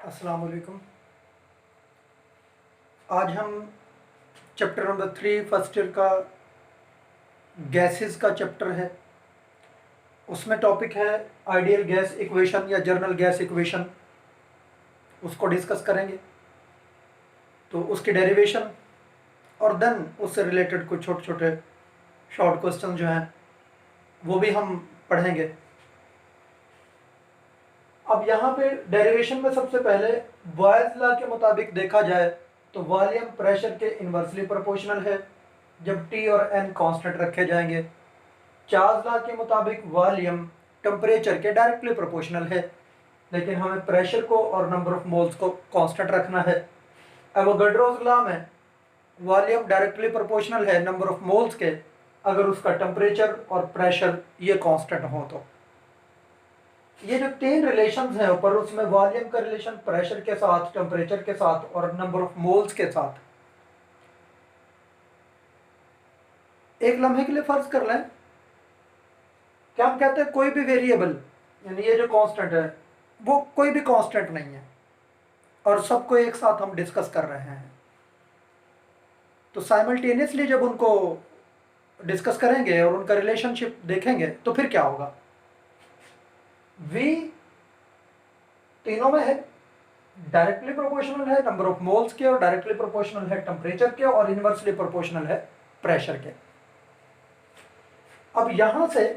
अस्सलाम वालेकुम। आज हम चैप्टर नंबर 3 फर्स्ट ईयर का गैसेस का चैप्टर है। उसमें टॉपिक है आइडियल गैस इक्वेशन या जनरल गैस इक्वेशन, उसको डिस्कस करेंगे। तो उसकी डेरिवेशन और देन उससे रिलेटेड कुछ छोटे छोटे शॉर्ट क्वेश्चन जो हैं वो भी हम पढ़ेंगे। अब यहाँ पे डेरिवेशन में सबसे पहले बॉयल्स लॉ के मुताबिक देखा जाए तो वॉल्यूम प्रेशर के इन्वर्सली प्रोपोर्शनल है जब टी और एन कांस्टेंट रखे जाएंगे। चार्ल्स लॉ के मुताबिक वॉल्यूम टेम्परेचर के डायरेक्टली प्रोपोर्शनल है, लेकिन हमें प्रेशर को और नंबर ऑफ मोल्स को कांस्टेंट रखना है। एवोगाड्रोस लॉ में वॉल्यूम डायरेक्टली प्रोपोर्शनल है नंबर ऑफ मोल्स के अगर उसका टेम्परेचर और प्रेशर ये कांस्टेंट हो। तो ये जो तीन रिलेशंस हैं ऊपर, उसमें वॉल्यूम का रिलेशन प्रेशर के साथ, टेम्परेचर के साथ और नंबर ऑफ मोल्स के साथ। एक लम्हे के लिए फर्ज कर लें कि हम कहते हैं कोई भी वेरिएबल, यानी ये जो कांस्टेंट है वो कोई भी कांस्टेंट नहीं है और सबको एक साथ हम डिस्कस कर रहे हैं। तो साइमल्टेनियसली जब उनको डिस्कस करेंगे और उनका रिलेशनशिप देखेंगे तो फिर क्या होगा। V तीनों में है, डायरेक्टली प्रोपोर्शनल है नंबर ऑफ मोल्स के और डायरेक्टली प्रोपोर्शनल है टेम्परेचर के और इनवर्सली प्रोपोर्शनल है प्रेशर के। अब यहां से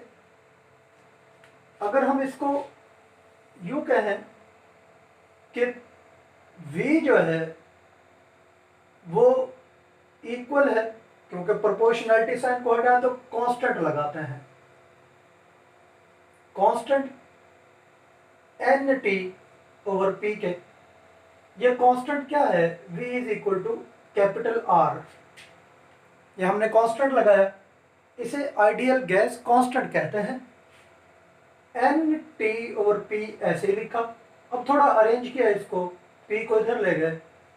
अगर हम इसको यूं कहें कि V जो है वो इक्वल है, क्योंकि प्रोपोर्शनैलिटी साइन को हटाए तो कांस्टेंट लगाते हैं, constant n T over P के। ये कांस्टेंट क्या है, V is equal to capital R. ये हमने कांस्टेंट लगाया, इसे आइडियल गैस कांस्टेंट कहते हैं। एन टी ओवर पी ऐसे ही लिखा। अब थोड़ा अरेंज किया इसको, पी को इधर ले गए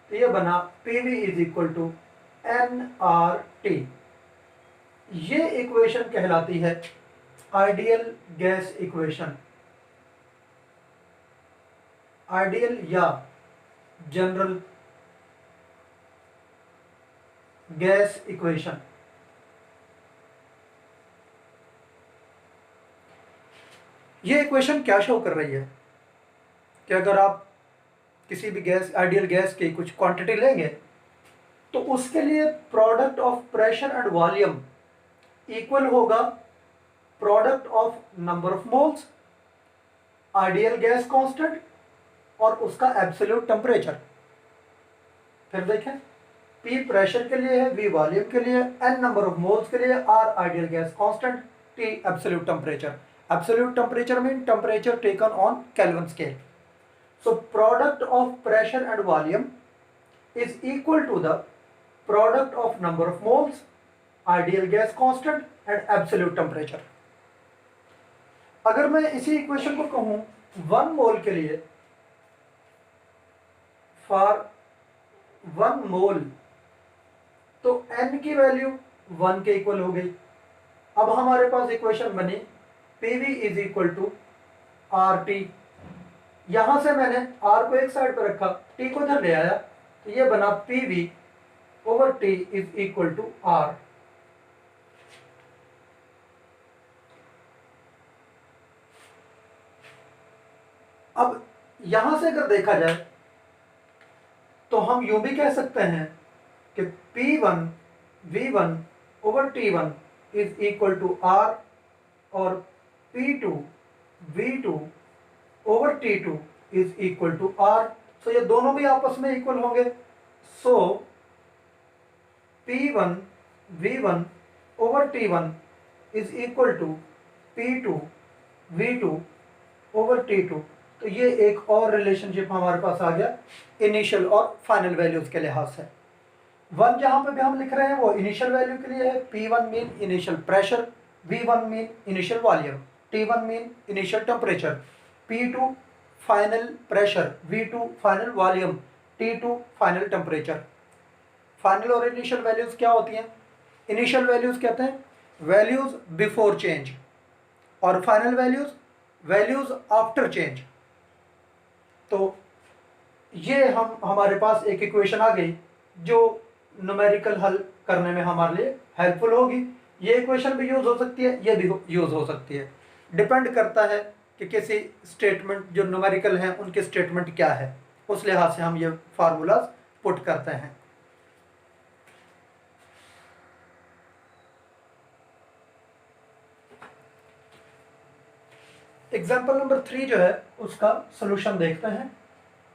तो ये बना P V is equal to n R T. ये इक्वेशन कहलाती है आइडियल गैस इक्वेशन, आइडियल या जनरल गैस इक्वेशन। ये इक्वेशन क्या शो कर रही है कि अगर आप किसी भी गैस, आइडियल गैस की कुछ क्वांटिटी लेंगे तो उसके लिए product of pressure and volume equal होगा product of number of moles, ideal gas constant और उसका एब्सोल्यूट टेम्परेचर। फिर देखें, P प्रेशर के लिए है, V वॉल्यूम के लिए, N नंबर ऑफ मोल्स के लिए, R ideal gas constant, T absolute temperature. Absolute temperature mean temperature taken on kelvin scale. So product of pressure and volume is equal to the product of number of moles, ideal gas constant and absolute temperature. अगर मैं इसी equation को कहूं 1 मोल के लिए, for 1 मोल, तो n की value 1 के इक्वल हो गई। अब हमारे पास इक्वेशन बनी PV is equal to R T. यहां से मैंने R को एक साइड पर रखा, T को इधर ले आया, तो ये बना PV over T is equal to R। अब यहां से अगर देखा जाए तो हम यूं भी कह सकते हैं कि P1 V1 over T1 is equal to R और P2 V2 over T2 is equal to R। So ये दोनों भी आपस में इक्वल होंगे। So P1 V1 over T1 is equal to P2 V2 over T2। तो ये एक और रिलेशनशिप हमारे पास आ गया इनिशियल और फाइनल वैल्यूज के लिहाज से। 1 जहां पे भी हम लिख रहे हैं वो इनिशियल वैल्यू के लिए है। P1 mean initial pressure, V1 mean initial volume, T1 mean initial temperature, P2 final pressure, V2 final volume, T2 final temperature. Final और इनिशियल वैल्यूज क्या होती हैं? इनिशियल वैल्यूज कहते हैं वैल्यूज बिफोर चेंज और final values values after change. तो ये हमारे पास एक इक्वेशन आ गई जो न्यूमेरिकल हल करने में हमारे लिए हेल्पफुल होगी। ये इक्वेशन भी यूज़ हो सकती है, ये भी यूज़ हो सकती है, डिपेंड करता है कि किसी स्टेटमेंट जो न्यूमेरिकल हैं उनके स्टेटमेंट क्या है, उस लिहाज से हम ये फार्मूलाज पुट करते हैं। एग्जाम्पल नंबर 3 जो है उसका सोल्यूशन देखते हैं।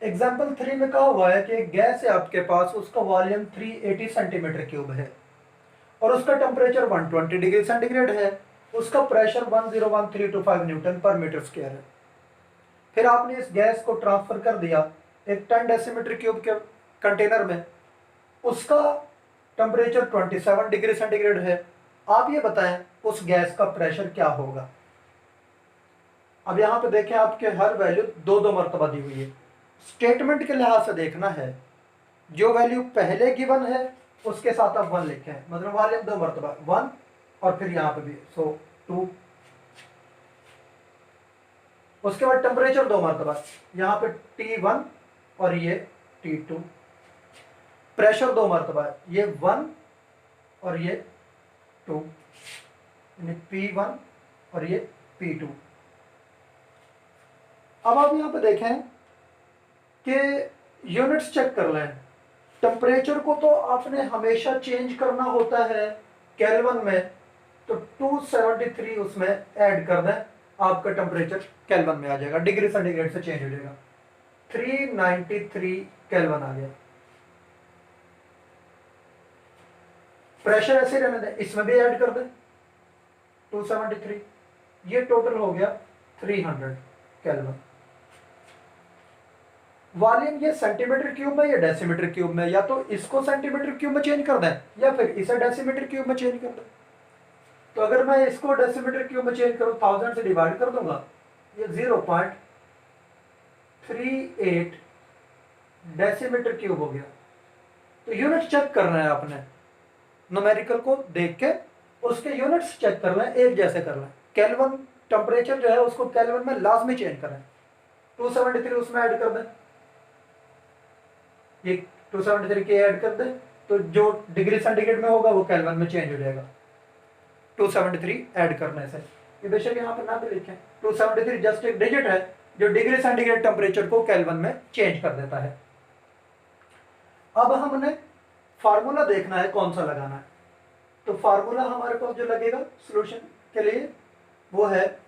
एग्जाम्पल 3 में कहा हुआ है कि एक गैस है आपके पास, उसका वॉल्यूम 380 सेंटीमीटर क्यूब है और उसका टेम्परेचर 120 डिग्री सेंटीग्रेड है, उसका प्रेशर 101325 न्यूटन पर मीटर स्क्वायर है। फिर आपने इस गैस को ट्रांसफर कर दिया एक 10 डेसीमीटर क्यूब के कंटेनर में, उसका टेम्परेचर 27 डिग्री सेंटीग्रेड है। आप ये बताएं उस गैस का प्रेशर क्या होगा। अब यहाँ पे देखें आपके हर वैल्यू दो दो मरतबा दी हुई है। स्टेटमेंट के लिहाज से देखना है, जो वैल्यू पहले गिवन है उसके साथ आप 1 लिखें, मतलब वॉल्यूम दो मरतबा 1 और फिर यहाँ पे भी 2। उसके बाद टेम्परेचर दो मरतबा, यहाँ पे T1 और ये T2। प्रेशर दो मरतबा, ये 1 और ये 2, यानी P1 और ये P2। अब आप यहाँ पे देखें कि यूनिट्स चेक कर लें। टेम्परेचर को तो आपने हमेशा चेंज करना होता है केल्विन में, तो 273 उसमें ऐड कर दें, आपका टेम्परेचर केल्विन में आ जाएगा, डिग्री सेंटीग्रेड से चेंज हो जाएगा। 393 केल्विन आ गया। प्रेशर ऐसे रहने दें, इसमें भी ऐड कर दें 273, ये टोटल हो गया 300 केल्विन। वॉल्यूम ये सेंटीमीटर क्यूब में या डेसीमीटर क्यूब में, या तो इसको सेंटीमीटर क्यूब में चेंज कर दें या फिर इसे डेसीमीटर क्यूब में चेंज कर दें। तो अगर मैं इसको डेसीमीटर क्यूब में चेंज करूं, 1000 से डिवाइड कर दूंगा, ये 0.38 डेसीमीटर क्यूब हो गया। तो यूनिट चेक करना है आपने, न्यूमेरिकल को देख के उसके यूनिट्स चेक कर लें, एक जैसे कर लें। केल्विन टेम्परेचर जो है उसको केल्विन में लाजमी चेंज करें। 273 उसमें ऐड कर दें, ये 273 के ऐड कर दें, तो जो डिग्री सेंटीग्रेड में होगा वो केल्विन में चेंज हो जाएगा 273 ऐड करने से। ये बेशक यहाँ पर ना भी लिखें, 273 जस्ट एक डिजिट है जो डिग्री सेंटीग्रेड टेम्परेचर को केल्विन में चेंज कर देता है। अब हमने फार्मूला देखना है कौन सा लगाना है। तो फार्मूला हमारे पास जो लगेगा सॉल्यूशन के लिए वो है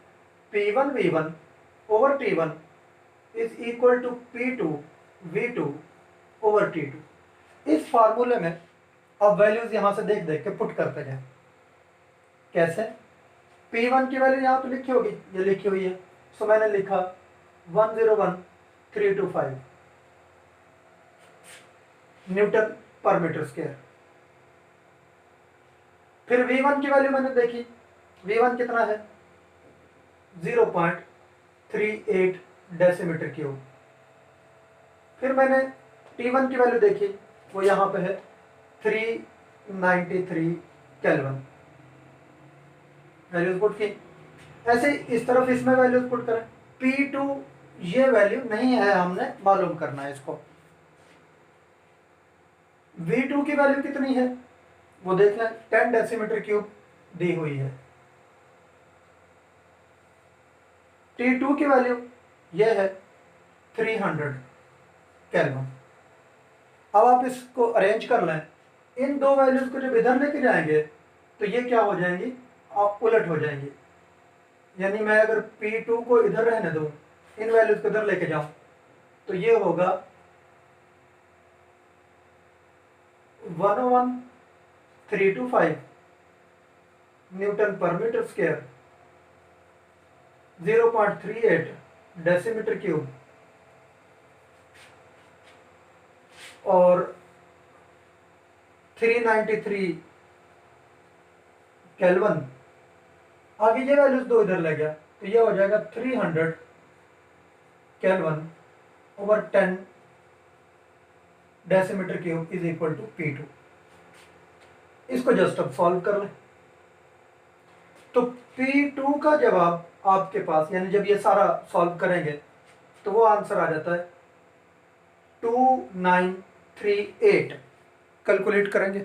P1V1 over T1 is equal to P2V2 over T2। इस फार्मूले में अब वैल्यूज यहां से देख देख के पुट करते जाए। कैसे? P1 की वैल्यू यहाँ पे लिखी होगी, ये लिखी हुई है, सो मैंने लिखा 101325 न्यूटन पर मीटर स्क्वायर। फिर V1 की वैल्यू मैंने देखी, V1 कितना है 0.38 डेसीमीटर क्यूब। फिर मैंने T1 की वैल्यू देखी, वो यहाँ पे है 393 केल्विन। वैल्यूज पुट की, ऐसे इस तरफ इसमें वैल्यूज पुट करें। P2 ये वैल्यू नहीं है, हमने मालूम करना है इसको। V2 की वैल्यू कितनी है वो देख लें, 10 डेसीमीटर क्यूब दी हुई है। T2 की वैल्यू ये है 300 केल्विन। अब आप इसको अरेंज कर लें, इन दो वैल्यूज को जब इधर लेके जाएंगे तो ये क्या हो जाएंगी, आप उलट हो जाएंगी। यानी मैं अगर P2 को इधर रहने दूं, इन वैल्यूज को इधर लेके जाऊं, तो ये होगा 11325 न्यूटन पर मीटर स्क्वायर, 0.38 डेसीमीटर क्यूब और 393 केल्विन। आगे ये वैल्यूज दो इधर ले गया, तो ये हो जाएगा 300 kelvin over 10 decimetre cube is equal to P2। इसको जस्ट अब सॉल्व कर लें, तो P2 का जवाब आपके पास, यानी जब ये सारा सॉल्व करेंगे तो वो आंसर आ जाता है 2938 कैलकुलेट करेंगे।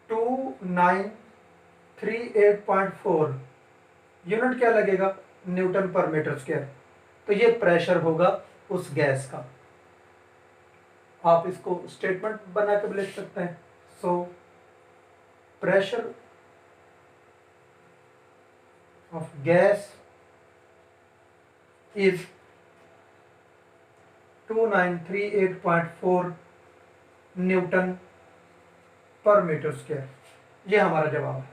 टू 938.4 यूनिट क्या लगेगा, न्यूटन पर मीटर स्क्वायर। तो ये प्रेशर होगा उस गैस का। आप इसको स्टेटमेंट बना के भी लिख सकते हैं। So pressure of gas is 2938.4 Newton पर मीटर स्क्वायर। ये हमारा जवाब है।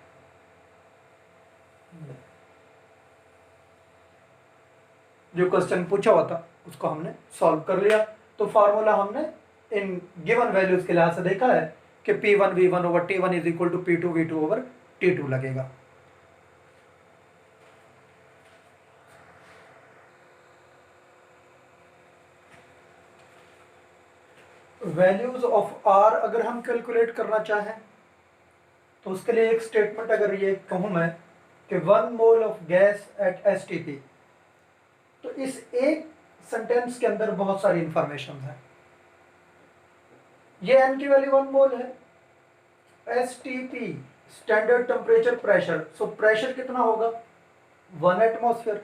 जो क्वेश्चन पूछा हुआ था उसको हमने सॉल्व कर लिया। तो फार्मूला हमने इन गिवन वैल्यूज के लिहाज से देखा है कि P1 V1 over T1 is equal to P2 V2 over T2 लगेगा। वैल्यूज ऑफ R अगर हम कैलकुलेट करना चाहें तो उसके लिए एक स्टेटमेंट अगर ये कहूं मैं कि 1 mole of gas at STP, तो इस एक सेंटेंस के अंदर बहुत सारी इंफॉर्मेशन है। ये n की वैल्यू 1 मोल है, STP standard temperature pressure, so pressure कितना होगा 1 एटमॉस्फेयर।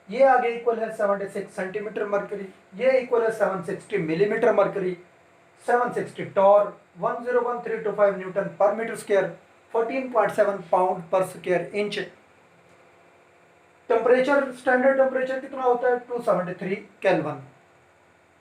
ये आगे इक्वल है 76 सेंटीमीटर मरकरी, ये इक्वल है 760 मिलीमीटर मरकरी, 760 टॉर, 101,325 न्यूटन पर मीटर स्क्वायर, 14.7 पाउंड पर square inch. Temperature standard temperature कितना होता है 273 केल्विन।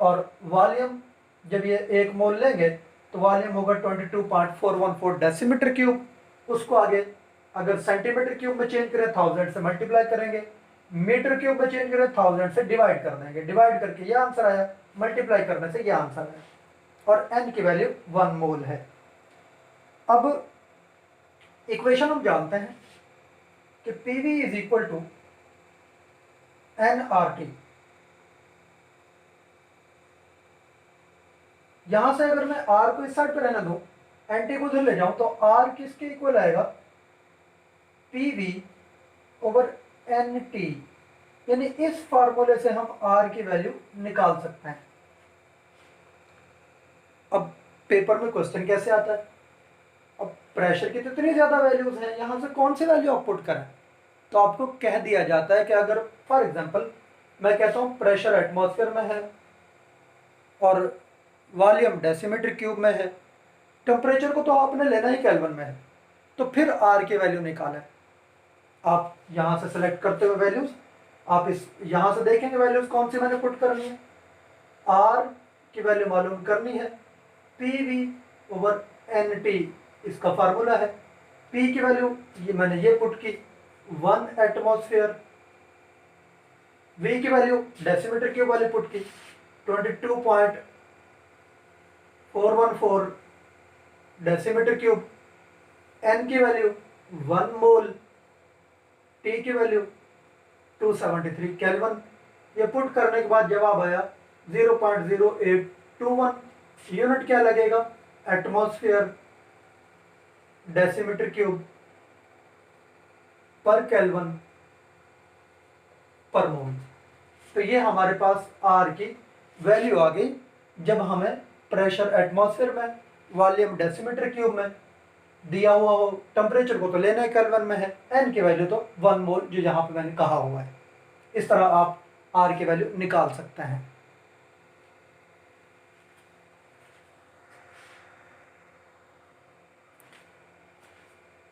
और वॉल्यूम जब ये 1 मोल लेंगे तो वॉल्यूम होगा 22.414 डेसीमीटर क्यूब। उसको आगे अगर सेंटीमीटर क्यूब में चेंज करें 1000 से मल्टीप्लाई करेंगे, मीटर क्यूब में चेंज करें 1000 से डिवाइड कर देंगे, डिवाइड करके ये आंसर आया, मल्टीप्लाई करने से ये आंसर आया। और n की वैल्यू 1 मोल है। अब इक्वेशन हम जानते हैं कि PV is equal to nRT। यहां से अगर मैं R को इस साइड पर रहने दूं, NT को उधर ले जाऊं, तो R किसके इक्वल आएगा PV ओवर NT। यानी इस फार्मूले से हम R की वैल्यू निकाल सकते हैं। अब पेपर में क्वेश्चन कैसे आता है, अब प्रेशर की तो इतनी ज्यादा वैल्यूज हैं, यहां से कौन सी वैल्यू आप पुट करें। तो आपको कह दिया जाता है कि अगर फॉर एग्जांपल मैं कहता हूं प्रेशर एटमॉस्फेयर में है और वॉल्यूम डेसीमीटर क्यूब में है, टेम्परेचर को तो आपने लेना ही केल्विन में है, तो फिर आर की वैल्यू निकालें। आप यहां से सेलेक्ट करते हुए वैल्यूज, आप इस यहां से देखेंगे वैल्यूज कौन सी मैंने पुट करनी है। आर की वैल्यू मालूम करनी है, PV ओवर NT इसका फार्मूला है। P की वैल्यू ये मैंने ये पुट की 1 एटमॉस्फेयर, V की वैल्यू डेसीमीटर क्यूब वाली पुट की 22.414 डेसीमीटर क्यूब, N की वैल्यू 1 मोल, T की वैल्यू 273 केल्विन। ये पुट करने के बाद जवाब आया 0.0821। यूनिट क्या लगेगा एटमॉस्फेयर डेसीमीटर क्यूब पर केल्विन पर मोल। तो ये हमारे पास R की वैल्यू आ गई जब हमें प्रेशर एटमॉस्फेयर में, वॉल्यूम डेसीमीटर क्यूब में दिया हुआ हो। टेम्परेचर को तो लेना है केल्विन में है, n की वैल्यू तो 1 मोल जो यहां पे मैंने कहा हुआ है। इस तरह आप R की वैल्यू निकाल सकते हैं।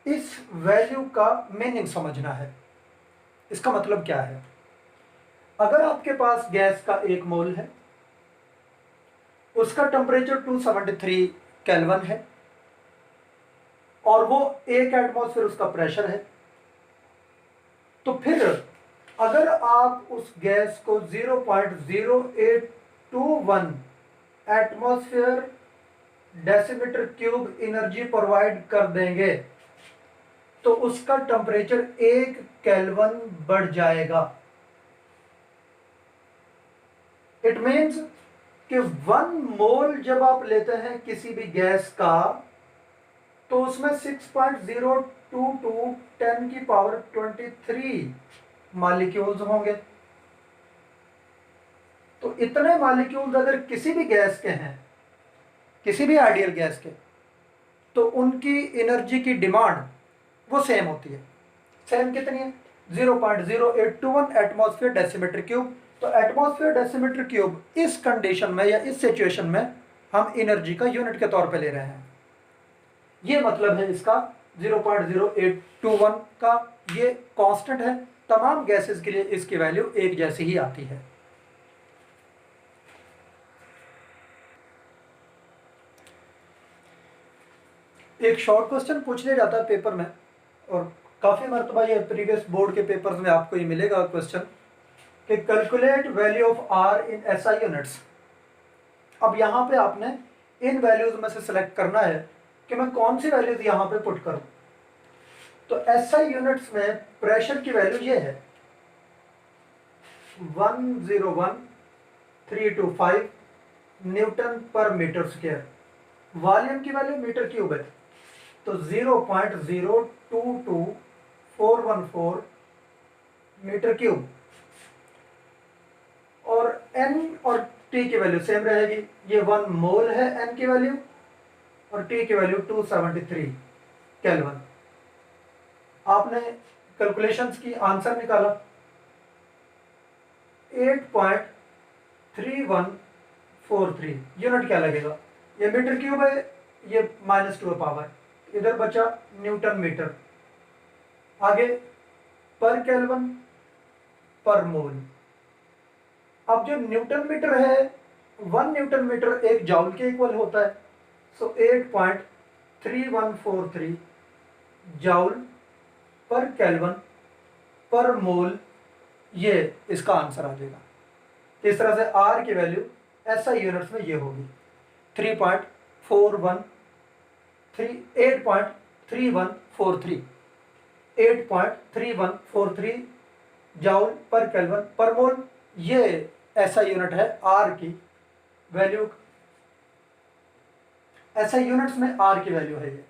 इस वैल्यू का मीनिंग समझना है, इसका मतलब क्या है। अगर आपके पास गैस का 1 मोल है, उसका टेम्परेचर 273 केल्विन है और वो 1 एटमॉस्फेयर उसका प्रेशर है, तो फिर अगर आप उस गैस को 0.0821 atmosphere decimetre cube energy provide कर देंगे तो उसका टेम्परेचर 1 केल्विन बढ़ जाएगा। इट मीन्स कि 1 मोल जब आप लेते हैं किसी भी गैस का, तो उसमें 6.0 2 टू 10 की पावर 23 मॉलिक्यूल्स होंगे। तो इतने मॉलिक्यूल्स अगर किसी भी गैस के हैं, किसी भी आइडियल गैस के, तो उनकी एनर्जी की डिमांड वो सेम होती है। सेम कितनी है? 0.0821 एटमॉस्फेयर डेसीमीटर क्यूब। तो एटमॉस्फेयर डेसीमीटर क्यूब इस कंडीशन में या इस सिचुएशन में हम एनर्जी का यूनिट के तौर पे ले रहे हैं। ये मतलब है इसका 0.0821 का, ये कांस्टेंट है। तमाम गैसेस के लिए इसकी वैल्यू एक जैसी ही आती है। एक शॉर्ट क्वेश्चन पूछ लिया जाता है पेपर में, और काफ़ी मरतबा ये प्रीवियस बोर्ड के पेपर्स में आपको ये मिलेगा क्वेश्चन कि calculate value of R in SI units. अब यहाँ पे आपने इन वैल्यूज में से सिलेक्ट करना है कि मैं कौन सी वैल्यूज यहाँ पे पुट करूँ। तो एसआई यूनिट्स में प्रेशर की वैल्यू ये है 101,325 न्यूटन पर मीटर स्क्वायर। वॉल्यूम की वैल्यू मीटर क्यूब है, तो 0.022414 मीटर क्यूब। और n और t की वैल्यू सेम रहेगी। ये 1 मोल है n की वैल्यू, और t की वैल्यू 273 केल्विन। आपने कैलकुलेशंस की, आंसर निकाला 8.3143। यूनिट क्या लगेगा? ये मीटर क्यूब है, ये -2 पावर, इधर बचा न्यूटन मीटर। आगे पर केल्विन पर मोल। अब जो न्यूटन मीटर है, 1 न्यूटन मीटर 1 जॉउल के इक्वल होता है। सो 8.3143 जॉउल पर केल्विन पर मोल, ये इसका आंसर आ जाएगा। इस तरह से आर की वैल्यू एसआई यूनिट्स में ये होगी 8.3143 जॉउल पर केल्विन पर मोल। ये एसआई यूनिट है आर की वैल्यू। एसआई यूनिट्स में आर की वैल्यू है ये।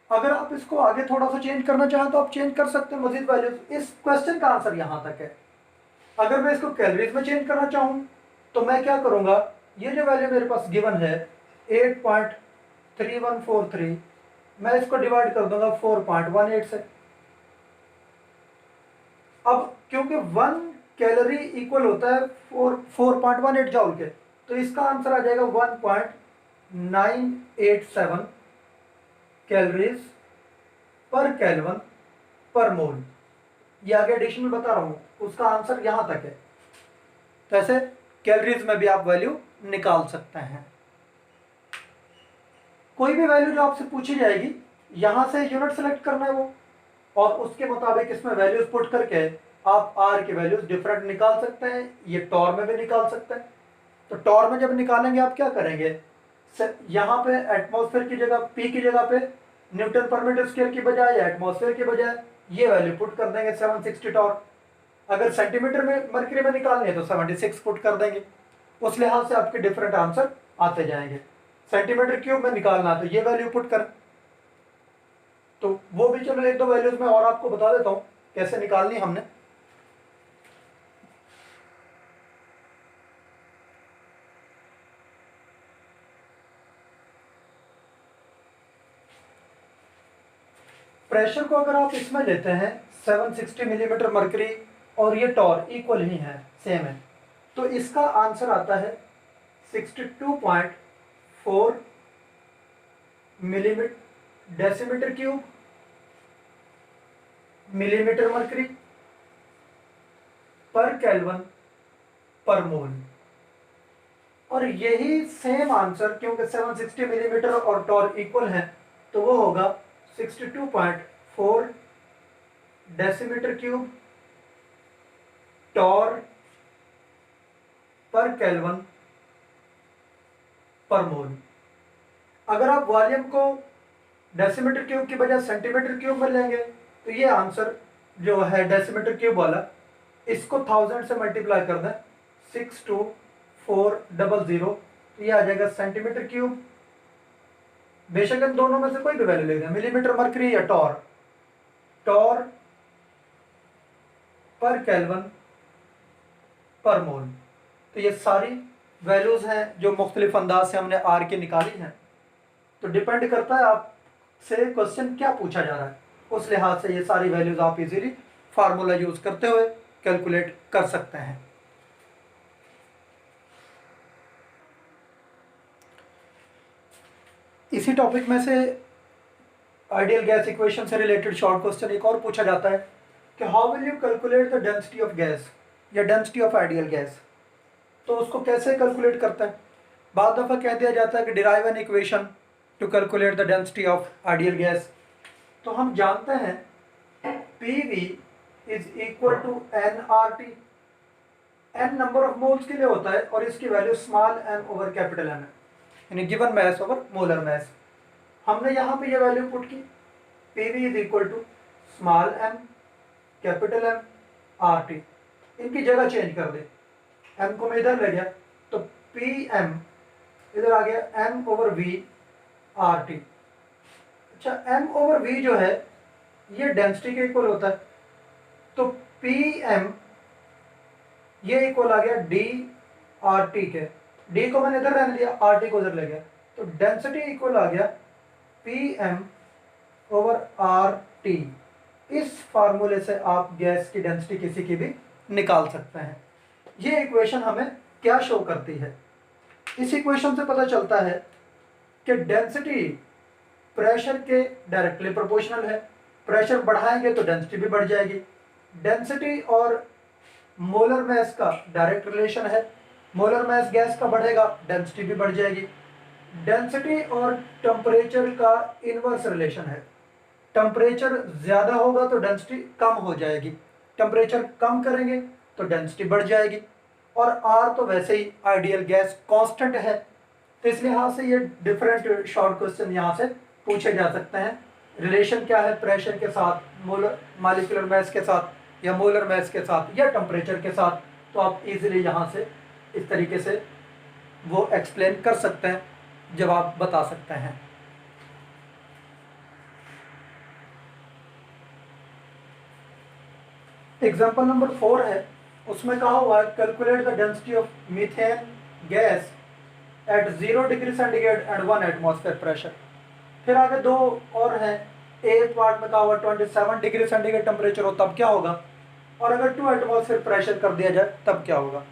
अगर आप इसको आगे थोड़ा सा चेंज करना चाहें तो आप चेंज कर सकते हैं मजीद वैल्यूज। इस क्वेश्चन का आंसर यहां तक है। अगर मैं इसको कैलोरीज में चेंज करना चाहूं तो मैं क्या करूंगा, ये जो वैल्यू मेरे पास गिवन है 8.3143, मैं इसको डिवाइड कर दूंगा 4.18 से। अब क्योंकि 1 कैलोरी इक्वल होता है 4.18 जॉउल के, तो इसका आंसर आ जाएगा 1.987 कैलोरीज पर केल्विन पर मोल। ये आगे एडिशन में बता रहा हूं, उसका आंसर यहां तक है। तो ऐसे कैलोरीज में भी आप वैल्यू निकाल सकते हैं। कोई भी वैल्यू जो आपसे पूछी जाएगी, यहां से यूनिट सेलेक्ट करना है वो, और उसके मुताबिक इसमें वैल्यूज पुट करके आप आर की वैल्यूज डिफरेंट निकाल सकते हैं। ये टॉर में भी निकाल सकते हैं। तो टॉर में जब निकालेंगे आप क्या करेंगे, यहाँ पे एटमॉस्फेयर की जगह, पी की जगह पे न्यूटन पर मीटर स्क्वायर की बजाय या एटमॉस्फेयर की बजाय ये वैल्यू पुट कर देंगे 760 टॉर। अगर सेंटीमीटर में मरकरी में निकालनी है तो 76 पुट कर देंगे। उस लिहाज से आपके डिफरेंट आंसर आते जाएंगे। सेंटीमीटर क्यूब में निकालना है तो ये वैल्यू पुट कर, तो वो भी चलो एक दो वैल्यूज में और आपको बता देता हूँ कैसे निकालनी हमने। प्रेशर को अगर आप इसमें लेते हैं 760 मिलीमीटर मरकरी, और ये टॉर इक्वल ही है, सेम है, तो इसका आंसर आता है 62.4 millimetre decimetre cube millimetre mercury पर केल्विन पर मोल। और यही सेम आंसर, क्योंकि 760 मिलीमीटर और टॉर इक्वल है, तो वो होगा 62.4 decimetre cube torr per kelvin पर मोल। अगर आप वॉल्यूम को डेसीमीटर क्यूब की बजाय सेंटीमीटर क्यूब में लेंगे तो ये आंसर जो है डेसीमीटर क्यूब वाला, इसको 1000 से मल्टीप्लाई कर दें 62400, तो ये आ जाएगा सेंटीमीटर क्यूब बेशक इन दोनों में से कोई भी वैल्यू ले लें, मिलीमीटर मर्क्यूरी या टॉर, टॉर पर केल्विन पर मोल। तो ये सारी वैल्यूज हैं जो मुख्तलिफ अंदाज से हमने आर की निकाली हैं। तो डिपेंड करता है आपसे क्वेश्चन क्या पूछा जा रहा है, उस लिहाज से ये सारी वैल्यूज आप इजीली फार्मूला यूज करते हुए कैलकुलेट कर सकते हैं। इसी टॉपिक में से आइडियल गैस इक्वेशन से रिलेटेड शॉर्ट क्वेश्चन एक और पूछा जाता है कि how will you calculate the density of gas या डेंसिटी ऑफ आइडियल गैस। तो उसको कैसे कैलकुलेट करता है? बाद दफ़ा कह दिया जाता है कि derive an equation to calculate the density of ideal gas. तो हम जानते हैं PV is equal to nRT। n number of moles के लिए होता है और इसकी value small m over capital M है, यानी given mass over molar mass. हमने यहाँ पे ये वैल्यू पुट की, PV is equal to small m capital M RT। इनकी जगह चेंज कर दे, m को मैं इधर ले गया तो PM इधर आ गया m ओवर V RT। अच्छा, m ओवर V जो है ये डेंसिटी के इक्वल होता है, तो PM ये इक्वल आ गया D RT के। D को मैंने इधर रहने दिया, RT को इधर ले गया, तो डेंसिटी इक्वल आ गया PM ओवर RT। इस फार्मूले से आप गैस की डेंसिटी किसी की भी निकाल सकते हैं। ये इक्वेशन हमें क्या शो करती है? इस इक्वेशन से पता चलता है कि डेंसिटी प्रेशर के डायरेक्टली प्रोपोर्शनल है। प्रेशर बढ़ाएंगे तो डेंसिटी भी बढ़ जाएगी। डेंसिटी और मोलर मैस का डायरेक्ट रिलेशन है। मोलर मैस गैस का बढ़ेगा, डेंसिटी भी बढ़ जाएगी। डेंसिटी और टेम्परेचर का इनवर्स रिलेशन है। टेम्परेचर ज़्यादा होगा तो डेंसिटी कम हो जाएगी, टेम्परेचर कम करेंगे तो डेंसिटी बढ़ जाएगी। और R तो वैसे ही आइडियल गैस कांस्टेंट है, तो इस लिहाज से ये डिफरेंट शॉर्ट क्वेश्चन यहाँ से पूछे जा सकते हैं। रिलेशन क्या है प्रेशर के साथ, मोलर मॉलिक्यूलर मैस के साथ, या मोलर मैस के साथ, या टेम्परेचर के साथ, तो आप इजीली यहाँ से इस तरीके से वो एक्सप्लेन कर सकते हैं, जवाब बता सकते हैं। एग्जाम्पल नंबर 4 है, उसमें कहा हुआ है calculate the density of methane gas at 0 degree centigrade and 1 atmosphere pressure. फिर आगे दो और हैं। एक पार्ट में कहा हुआ 27 डिग्री सेंटीग्रेड टेम्परेचर हो तब क्या होगा, और अगर 2 एटमॉस्फेयर प्रेशर कर दिया जाए तब क्या होगा।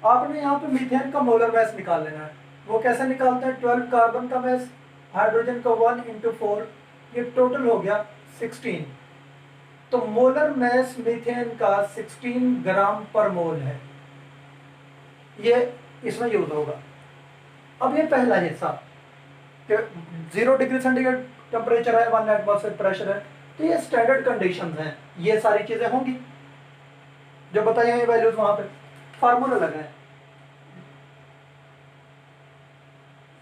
आपने यहाँ पे मीथेन का मोलर मैस निकाल लेना है। वो कैसे निकालते हैं? 12 कार्बन का मैस, हाइड्रोजन का 1 इंटू 4, ये टोटल हो गया 16। तो मोलर मैस मीथेन का 16 ग्राम पर मोल है, ये इसमें यूज होगा। अब ये पहला हिस्सा कि 0 डिग्री सेंटीग्रेड टेम्परेचर है, 1 एटमॉस्फेयर प्रेशर है, तो ये स्टैंडर्ड कंडीशंस हैं, ये सारी चीजें होंगी जो बताई हैं वैल्यूज। वहां पे फार्मूला लगा है,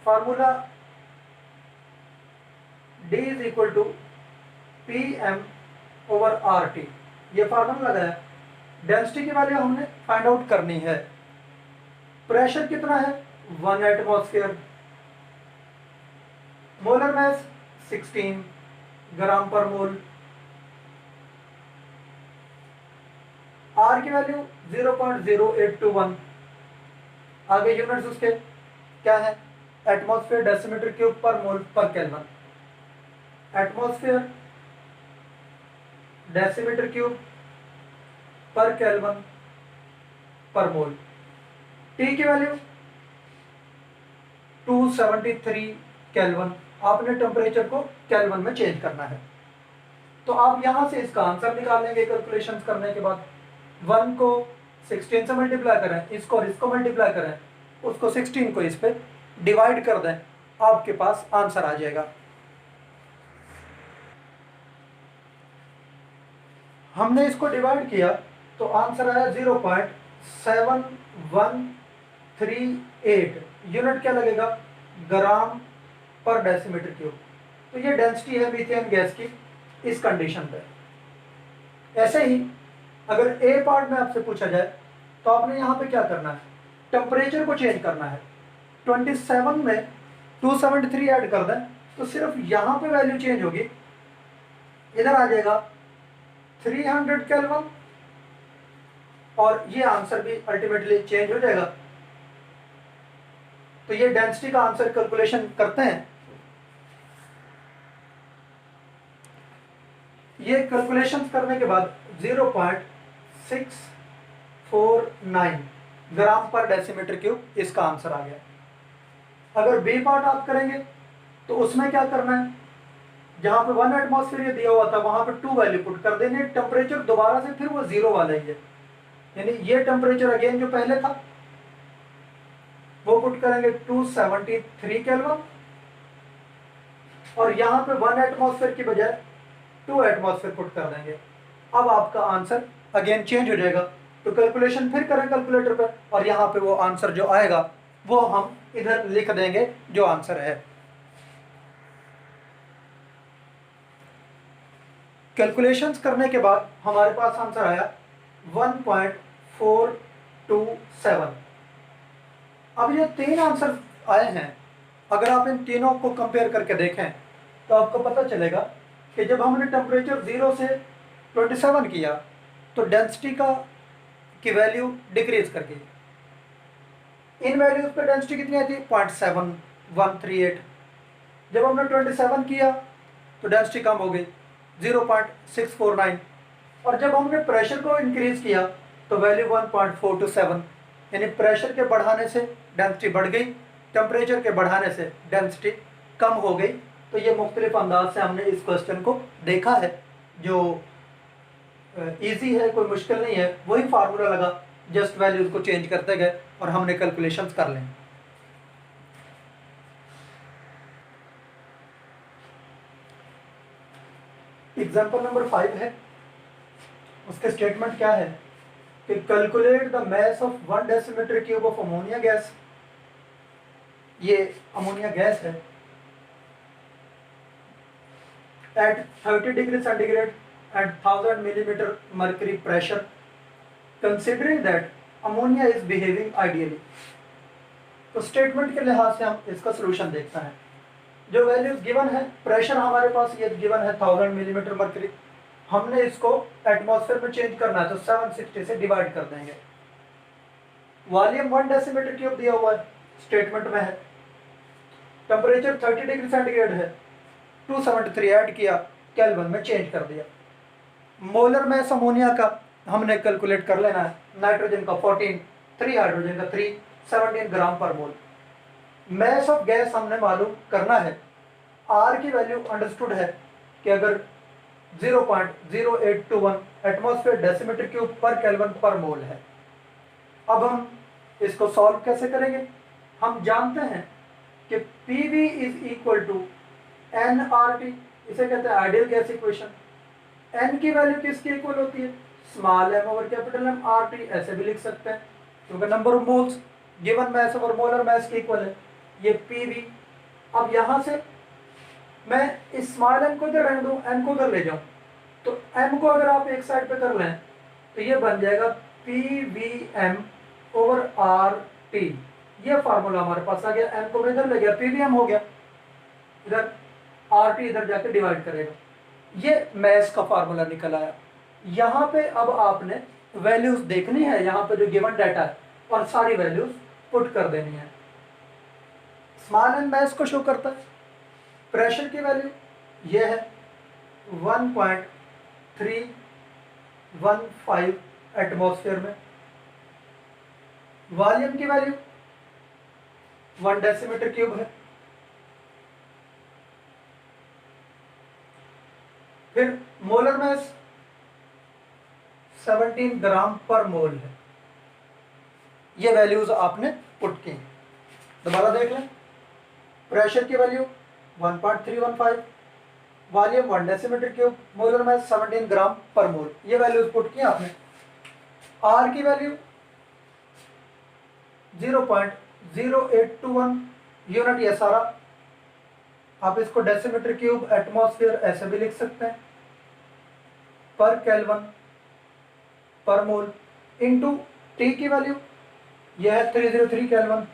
formula D is equal to PM over RT, ये फार्मूला लगा है। डेंसिटी की वैल्यू हमने फाइंड आउट करनी है। प्रेशर कितना है? 1 एटमॉस्फेयर। मोलर मैस 16 ग्राम पर मोल। R की वैल्यू 0.0821। आगे यूनिट्स उसके क्या है? एटमॉस्फेयर डेसीमीटर क्यूब पर मोल पर केल्विन। एटमॉस्फेयर डेसीमीटर क्यूब पर केल्विन पर मोल। T की वैल्यू 273 केल्विन। आपने टेम्परेचर को केल्विन में चेंज करना है। तो आप यहां से इसका आंसर निकाल लेंगे कैलकुलेशंस करने के बाद। 1 को 16 से मल्टीप्लाई करें, इसको और इसको मल्टीप्लाई करें, उसको 16 को इस पे डिवाइड कर दें, आपके पास आंसर आ जाएगा। हमने इसको डिवाइड किया तो आंसर आया 0.7138। यूनिट क्या लगेगा? ग्राम पर डेसीमीटर क्यूब। तो ये डेंसिटी है मीथेन गैस की इस कंडीशन पे। ऐसे ही अगर ए पार्ट में आपसे पूछा जाए तो आपने यहाँ पे क्या करना है? टेम्परेचर को चेंज करना है। 27 में 273 ऐड कर दें, तो सिर्फ यहाँ पे वैल्यू चेंज होगी, इधर आ जाएगा 300 केल्विन और ये आंसर भी अल्टीमेटली चेंज हो जाएगा। तो ये डेंसिटी का आंसर कैलकुलेशन करते हैं। ये कैलकुलेशन करने के बाद 0.649 ग्राम पर डेसीमीटर क्यूब इसका आंसर आ गया। अगर बी पार्ट आप करेंगे तो उसमें क्या करना है, जहां पे 1 एटमॉस्फेयर ये दिया हुआ था वहां पे 2 वैल्यू पुट कर देंगे। टेम्परेचर दोबारा से फिर वो 0 वाला ही है, यानी ये टेम्परेचर अगेन जो पहले था वो पुट करेंगे 273 केल्विन और यहां पे 1 एटमॉस्फेयर की बजाय 2 एटमॉस्फेयर पुट कर देंगे। अब आपका आंसर अगेन चेंज हो जाएगा। तो कैलकुलेशन फिर करें कैलकुलेटर पर और यहाँ पे वो आंसर जो आएगा वो हम इधर लिख देंगे जो आंसर है। कैलकुलेशंस करने के बाद हमारे पास आंसर आया 1.427। अब ये 3 आंसर आए हैं, अगर आप इन तीनों को कंपेयर करके देखें तो आपको पता चलेगा कि जब हमने टेम्परेचर 0 से 27 किया तो डेंसिटी की वैल्यू डिक्रीज कर गई। इन वैल्यूज पे डेंसिटी कितनी आई थी 0.7138। जब हमने 27 किया तो डेंसिटी कम हो गई 0.649 और जब हमने प्रेशर को इंक्रीज किया तो वैल्यू 1.427, यानी प्रेशर के बढ़ाने से डेंसिटी बढ़ गई, टेम्परेचर के बढ़ाने से डेंसिटी कम हो गई। तो ये मुख्तलिफ अंदाज से हमने इस क्वेश्चन को देखा है, जो इजी है, कोई मुश्किल नहीं है। वही फार्मूला लगा, जस्ट वैल्यूज को चेंज करते गए और हमने कैलकुलेशंस कर लें। एग्जाम्पल नंबर 5 है, उसके स्टेटमेंट क्या है कि calculate the mass of 1 decimetre cube of ammonia gas. ये अमोनिया गैस है at 30 degree centigrade and 1000 millimeter mercury pressure, considering that ammonia is behaving ideally। तो स्टेटमेंट के लिहाज से हम इसका सोल्यूशन देखते हैं। जो वैल्यूज गिवन है, प्रेशर हमारे पास ये गिवन है 1000 मिलीमीटर मर्करी, हमने इसको एटमॉस्फेयर में चेंज करना है तो 760 से डिवाइड कर देंगे। वॉल्यूम 1 डेसीमीटर क्यूब दिया हुआ है, स्टेटमेंट में है। टेम्परेचर 30 डिग्री सेंटीग्रेड है, 273 ऐड किया, केल्विन में चेंज कर दिया। मोलर मैस अमोनिया का हमने कैलकुलेट कर लेना है, नाइट्रोजन का 14, 3 हाइड्रोजन का 3, 17 ग्राम पर मोल। मैस ऑफ गैस हमने मालूम करना है। आर की वैल्यू अंडरस्टूड है कि अगर 0.0821 एटमॉस्फेयर डेसीमीटर क्यूब पर केल्विन पर मोल है। अब हम इसको सॉल्व कैसे करेंगे, हम जानते हैं कि PV is equal to nRT, इसे कहते हैं आइडियल गैस इक्वेशन। n की वैल्यू किसके इक्वल होती है, small m over capital M, RT ऐसे भी लिख सकते हैं क्योंकि number of moles given mass over molar mass के इक्वल है, ये PV। अब यहाँ से मैं इस स्मॉल m को इधर रख दूँ, m को उधर ले जाऊँ, तो m को अगर आप एक साइड पे कर लें तो ये बन जाएगा PVM ओवर RT। ये फार्मूला हमारे पास आ गया, m को इधर ले गया, PVM हो गया, इधर RT इधर जाके डिवाइड करेगा। ये मैस का फार्मूला निकल आया। यहाँ पे अब आपने वैल्यूज देखनी है, यहाँ पे जो गिवन डाटा है, और सारी वैल्यूज पुट कर देनी है। स्मॉल एन मैस को शो करता है। प्रेशर की वैल्यू ये है 1.315 एटमॉस्फेयर में। वॉल्यूम की वैल्यू 1 डेसीमीटर क्यूब है। फिर मोलर मैस 17 ग्राम पर मोल है। ये वैल्यूज आपने पुट की। दोबारा देख लें, प्रेशर की value 1.315, volume 1 decimetre cube, molar mass 17 ग्राम पर मोल, ये वैल्यूज पुट की आपने। आर की वैल्यू 0.0821 यूनिट, ये सारा आप इसको डेसीमीटर क्यूब एटमॉस्फेयर ऐसे भी लिख सकते हैं, पर केल्विन पर मोल, इनटू टी की वैल्यू यह है 303 केल्विन।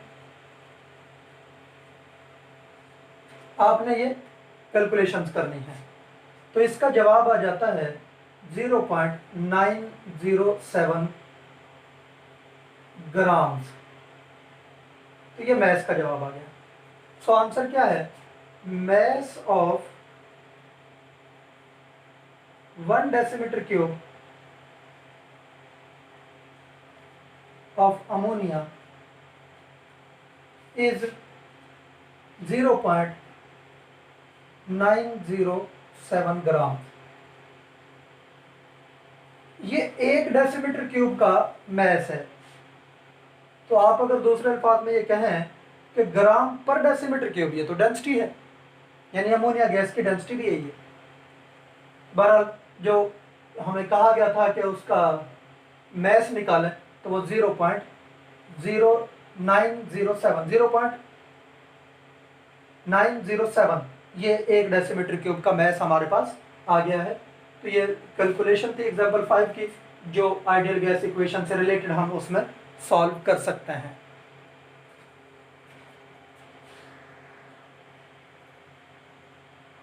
आपने ये कैलकुलेशंस करनी है। तो इसका जवाब आ जाता है 0.907 ग्राम्स। तो ये मैस का जवाब आ गया। सो आंसर क्या है? Mass of 1 decimetre cube of ammonia is 0.907 ग्राम। ये 1 डेसीमीटर क्यूब का मैस है। तो आप अगर दूसरे अल्फाज में ये कहें कि ग्राम पर डेसीमीटर क्यूब, ये तो डेंसिटी है, यानी अमोनिया गैस की डेंसिटी भी यही है। बहरहाल जो हमें कहा गया था कि उसका मैस निकालें, तो वो 0.0907 ये 1 डेसीमीटर क्यूब का मैस हमारे पास आ गया है। तो ये कैलकुलेशन थी एग्जाम्पल 5 की, जो आइडियल गैस इक्वेशन से रिलेटेड हम उसमें सॉल्व कर सकते हैं।